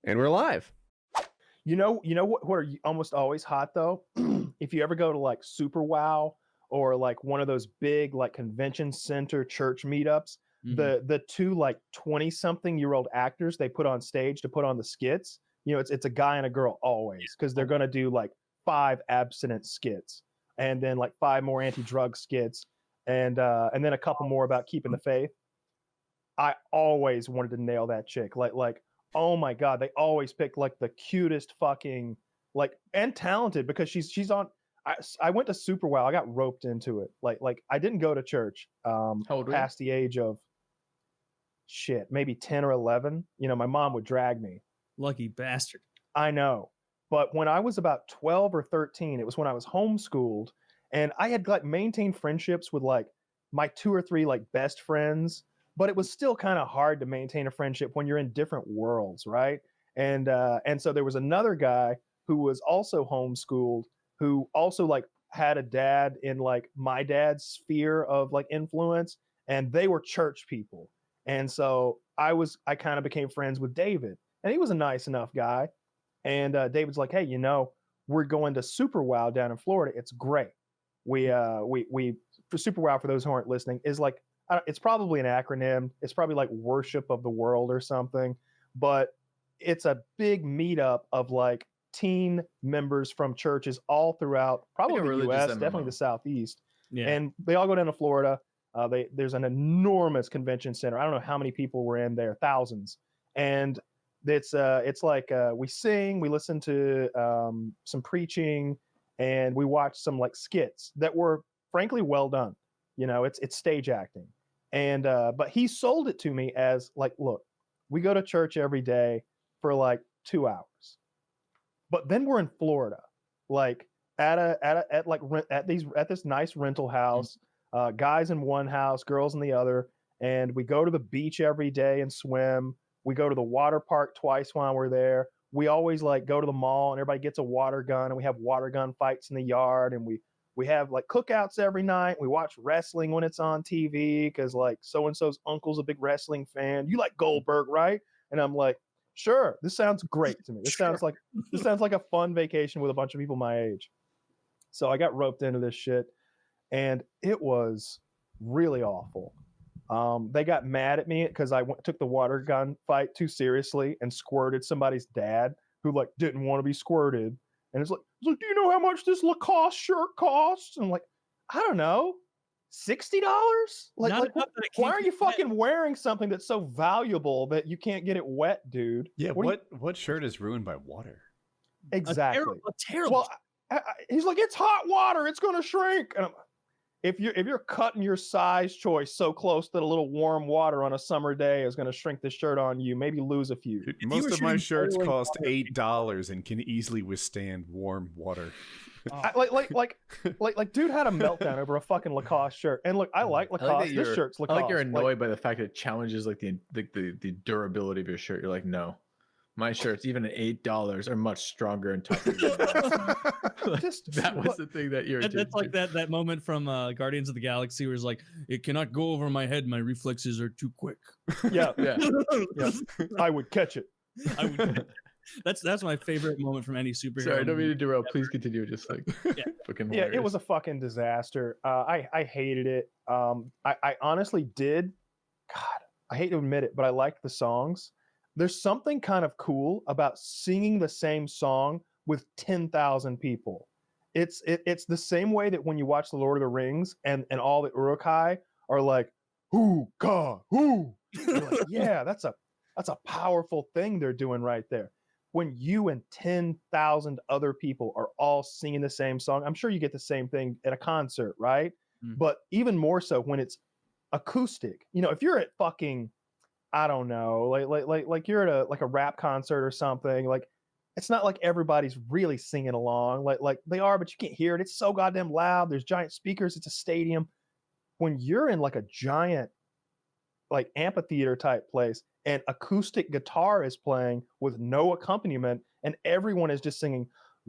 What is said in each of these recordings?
And we're live. You know what are almost always hot though? If you ever go to like Super Wow or like one of those big like convention center church meetups, the two like 20-something-year-old actors they put on stage to put on the skits, it's a guy and a girl always, because they're gonna do like 5 abstinent skits and then like 5 more anti-drug skits and then a couple more about keeping the faith. I always wanted to nail that chick. Like, oh my God, they always picked like the cutest fucking like and talented, because she's on. I went to Super Wow. I got roped into it. Like I didn't go to church past the age of maybe 10 or 11. My mom would drag me. Lucky bastard. I know. But when I was about 12 or 13, it was when I was homeschooled, and I had like maintained friendships with like my 2 or 3 like best friends. But it was still kind of hard to maintain a friendship when you're in different worlds, right? And so there was another guy who was also homeschooled, who also like had a dad in like my dad's sphere of like influence, and they were church people. And so I kind of became friends with David, and he was a nice enough guy. And David's like, hey, we're going to Super Wow down in Florida. It's great. We for Super Wow, for those who aren't listening, is like, it's probably an acronym. It's probably like Worship of the World or something, but it's a big meetup of like teen members from churches all throughout, probably the U.S., definitely the Southeast. Yeah. And they all go down to Florida. There's an enormous convention center. I don't know how many people were in there, thousands. And it's like we sing, we listen to some preaching, and we watch some like skits that were frankly well done. It's stage acting. And but he sold it to me as like, look, we go to church every day for like 2 hours, but then we're in Florida, like at this nice rental house, guys in one house, girls in the other, and we go to the beach every day and swim. We go to the water park twice while we're there. We always like go to the mall and everybody gets a water gun, and we have water gun fights in the yard, and we have like cookouts every night. We watch wrestling when it's on TV, because like so-and-so's uncle's a big wrestling fan. You like Goldberg, right? And I'm like, sure, this sounds great to me. This sounds like a fun vacation with a bunch of people my age. So I got roped into this shit, and it was really awful. They got mad at me because I took the water gun fight too seriously and squirted somebody's dad who like didn't want to be squirted. And it's like, do you know how much this Lacoste shirt costs? And I'm like, I don't know, $60? Like why are you fucking wearing something that's so valuable that you can't get it wet, dude? Yeah, what shirt is ruined by water? Exactly. A terrible. Well, he's like, it's hot water, it's going to shrink. And if you're cutting your size choice so close that a little warm water on a summer day is going to shrink the shirt on you, maybe lose a few. Most of my shirts cost $8 and can easily withstand warm water. Like, dude had a meltdown over a fucking Lacoste shirt. And look, I like Lacoste. This shirt's Lacoste. I like you're annoyed by the fact that it challenges like the durability of your shirt. You're like, no. My shirts, even at $8, are much stronger and tougher than that was the thing that irritated. That's like that moment from Guardians of the Galaxy where it's like, it cannot go over my head. My reflexes are too quick. Yeah. I would catch it. That's my favorite moment from any superhero. Sorry, I don't mean to derail. Please continue. Just like fucking hilarious. It was a fucking disaster. I hated it. I honestly did. God, I hate to admit it, but I liked the songs. There's something kind of cool about singing the same song with 10,000 people. It's the same way that when you watch The Lord of the Rings and all the Uruk-hai are like, "Hoo ka hoo," like, yeah, that's a powerful thing they're doing right there. When you and 10,000 other people are all singing the same song, I'm sure you get the same thing at a concert, right? But even more so when it's acoustic. If you're at fucking, I don't know, like you're at a rap concert or something, like it's not like everybody's really singing along, like they are, but you can't hear it. It's so goddamn loud. There's giant speakers. It's a stadium. When you're in like a giant, like amphitheater type place and acoustic guitar is playing with no accompaniment and everyone is just singing,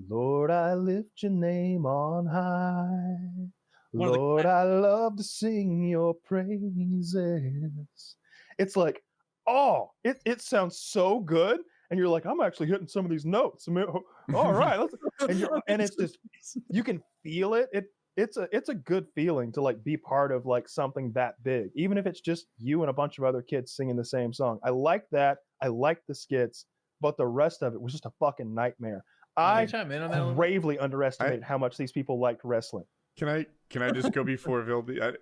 Lord, I lift your name on high. Lord, I love to sing your praises. It's like, oh, it sounds so good and you're like, I'm actually hitting some of these notes. I mean, all right, and it's just you can feel it. It's a good feeling to like be part of like something that big, even if it's just you and a bunch of other kids singing the same song. I like that. I like the skits, but the rest of it was just a fucking nightmare. I chime in on that a little bit? gravely underestimate how much these people liked wrestling. Can I just go before Vildy?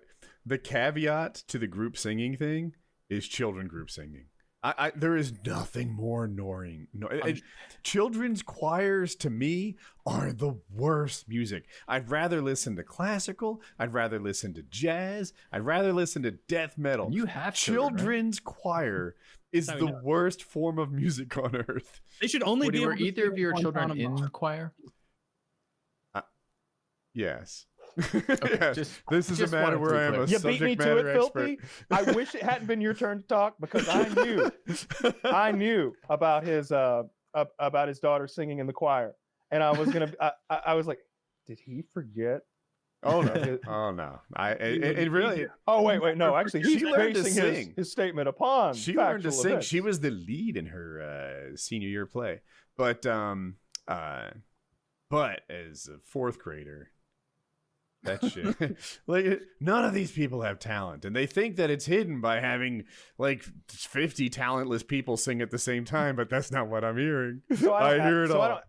The caveat to the group singing thing is children group singing. There is nothing more annoying. Children's choirs to me are the worst music. I'd rather listen to classical. I'd rather listen to jazz. I'd rather listen to death metal. You have children's choir is the worst form of music on earth. They should only be. Were either of your children in choir? Yes. Okay, yeah. This is a matter where I am a you beat me subject to matter it, Filthy. I wish it hadn't been your turn to talk because I knew about his daughter singing in the choir, and I was gonna. I was like, did he forget? Oh no! Oh no! It really. Oh wait, no. Actually, he's basing his statement upon. She learned to sing. She was the lead in her senior year play, but as a fourth grader. That shit. Like, none of these people have talent, and they think that it's hidden by having like 50 talentless people sing at the same time, but that's not what I'm hearing. I hear it all.